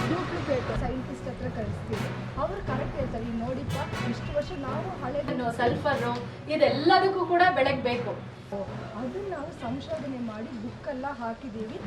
Duplicate scientist ಹತ್ರ ಕಳಿಸ್ತೀವಿ. ಅವರು ಕರೆಕ್ಟ್ ಹೇಳ್ತಾರೆ, ಈಗ ನೋಡಿಪ್ಪ ಇಷ್ಟು ವರ್ಷ ನಾವು ಹಳೆಯನ್ನು ಸಲ್ಫರು ಇದೆಲ್ಲದಕ್ಕೂ ಕೂಡ ಬೆಳಗ್ಗೆ ಬೇಕು. ಅದನ್ನು ನಾವು ಸಂಶೋಧನೆ ಮಾಡಿ ಬುಕ್ಕೆಲ್ಲ ಹಾಕಿದ್ದೀವಿ.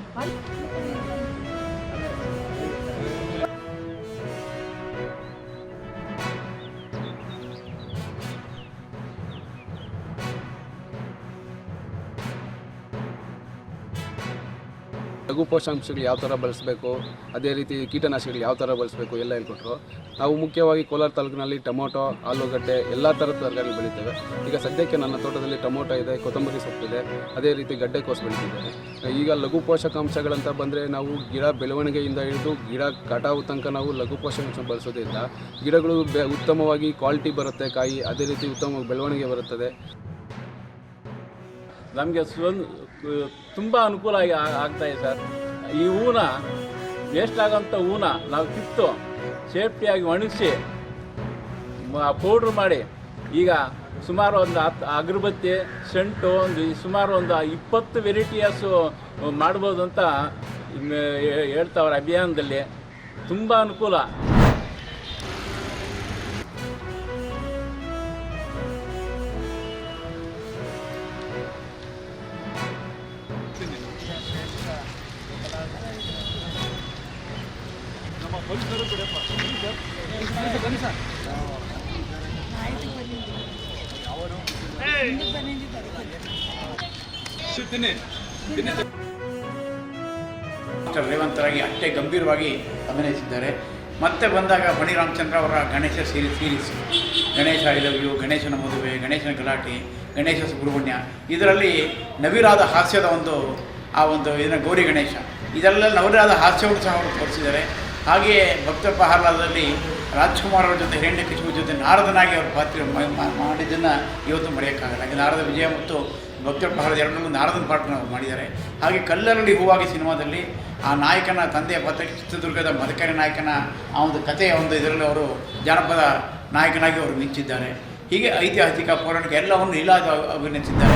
ಲಘು ಪೋಷಕಾಂಶಗಳು ಯಾವ ಥರ ಬಳಸಬೇಕು, ಅದೇ ರೀತಿ ಕೀಟನಾಶಕಗಳು ಯಾವ ಥರ ಬಳಸಬೇಕು ಎಲ್ಲ ಹೇಳ್ಕೊಟ್ರು. ನಾವು ಮುಖ್ಯವಾಗಿ ಕೋಲಾರ ತಾಲೂಕಿನಲ್ಲಿ ಟೊಮೊಟೊ, ಆಲೂಗಡ್ಡೆ ಎಲ್ಲ ಥರದ ತರಕಾರಿ ಬೆಳೀತೇವೆ. ಈಗ ಸದ್ಯಕ್ಕೆ ನನ್ನ ತೋಟದಲ್ಲಿ ಟೊಮೊಟೊ ಇದೆ, ಕೊತ್ತಂಬರಿ ಸೊಪ್ಪಿದೆ, ಅದೇ ರೀತಿ ಗಡ್ಡೆಕೋಸು ಬೆಳೀತಿದ್ದೇವೆ. ಈಗ ಲಘು ಪೋಷಕಾಂಶಗಳಂತ ಬಂದರೆ ನಾವು ಗಿಡ ಬೆಳವಣಿಗೆಯಿಂದ ಹಿಡಿದು ಗಿಡ ಕಟಾವು ತನಕ ನಾವು ಲಘು ಪೋಷಕಾಂಶ ಬಳಸೋದ್ರಿಂದ ಗಿಡಗಳು ಉತ್ತಮವಾಗಿ ಕ್ವಾಲಿಟಿ ಬರುತ್ತೆ, ಕಾಯಿ ಅದೇ ರೀತಿ ಉತ್ತಮ ಬೆಳವಣಿಗೆ ಬರುತ್ತದೆ. ನಮಗೆ ತುಂಬ ಅನುಕೂಲ ಆಗ್ತಾಯಿದೆ ಸರ್. ಈ ಹೂನ ವೇಸ್ಟ್ ಆಗೋಂಥ ಹೂನ ನಾವು ಕಿತ್ತು ಸೇಫ್ಟಿಯಾಗಿ ಒಣಗಿಸಿ ಪೌಡ್ರ್ ಮಾಡಿ ಈಗ ಸುಮಾರು ಒಂದು 10 ಅಗರಬತ್ತಿ, ಸೆಂಟು, ಸುಮಾರು ಒಂದು 20 ವೆರೈಟಿಯಸ್ಸು ಮಾಡ್ಬೋದು ಅಂತ ಹೇಳ್ತಾವ್ರೆ ಅಭಿಯಾನದಲ್ಲಿ. ತುಂಬ ಅನುಕೂಲ. ರೇವಂತರಾಗಿ ಅಷ್ಟೇ ಗಂಭೀರವಾಗಿ ಅಭಿನಯಿಸಿದ್ದಾರೆ. ಮತ್ತೆ ಬಂದಾಗ ಬಣಿ ರಾಮಚಂದ್ರ ಅವರ Ganesha series Ganesha I love you, ಗಣೇಶನ ಮದುವೆ, ಗಣೇಶನ ಗಲಾಟೆ, ಗಣೇಶ ಸುಬ್ರಹ್ಮಣ್ಯ, ಇದರಲ್ಲಿ ನವಿರಾದ ಹಾಸ್ಯದ ಒಂದು ಗೌರಿ ಗಣೇಶ, ಇದೆಲ್ಲ ನವಿರಾದ ಹಾಸ್ಯಗಳು ಸಹ ಅವರು ತೋರಿಸಿದ್ದಾರೆ. ಹಾಗೆಯೇ ಭಕ್ತ ಪ್ರಹ್ಲಾದದಲ್ಲಿ ರಾಜ್ಕುಮಾರ್ ಅವರ ಜೊತೆ ಹಿರಣ್ಯಕಶಿಪು ಜೊತೆ ನಾರದನಾಗಿ ಅವರು ಪಾತ್ರ ಮಾಡಿದ್ದನ್ನು ಇವತ್ತು ಮರೆಯೋಕ್ಕಾಗಲ್ಲ. ಹಾಗೆ ನಾರದ ವಿಜಯ ಮತ್ತು ಭಕ್ತ ಪ್ರಹ್ಲಾದ ಎರಡನ್ನೂ ನಾರದನ ಪಾತ್ರನ ಅವರು ಮಾಡಿದ್ದಾರೆ. ಹಾಗೆ ಕಲ್ಲರಳಿ ಹೂವಾಗಿ ಸಿನಿಮಾದಲ್ಲಿ ಆ ನಾಯಕನ ತಂದೆಯ ಪಾತ್ರ ಚಿತ್ರದುರ್ಗದ ಮದಕರಿ ನಾಯಕನ ಆ ಒಂದು ಕಥೆಯ ಇದರಲ್ಲಿ ಅವರು ಜಾನಪದ ನಾಯಕನಾಗಿ ಅವರು ಮಿಂಚಿದ್ದಾರೆ. ಹೀಗೆ ಐತಿಹಾಸಿಕ ಪೌರಾಣಿಕ ಎಲ್ಲವನ್ನು ಇಲಾದ ಅಭಿನಯಿಸಿದ್ದಾರೆ.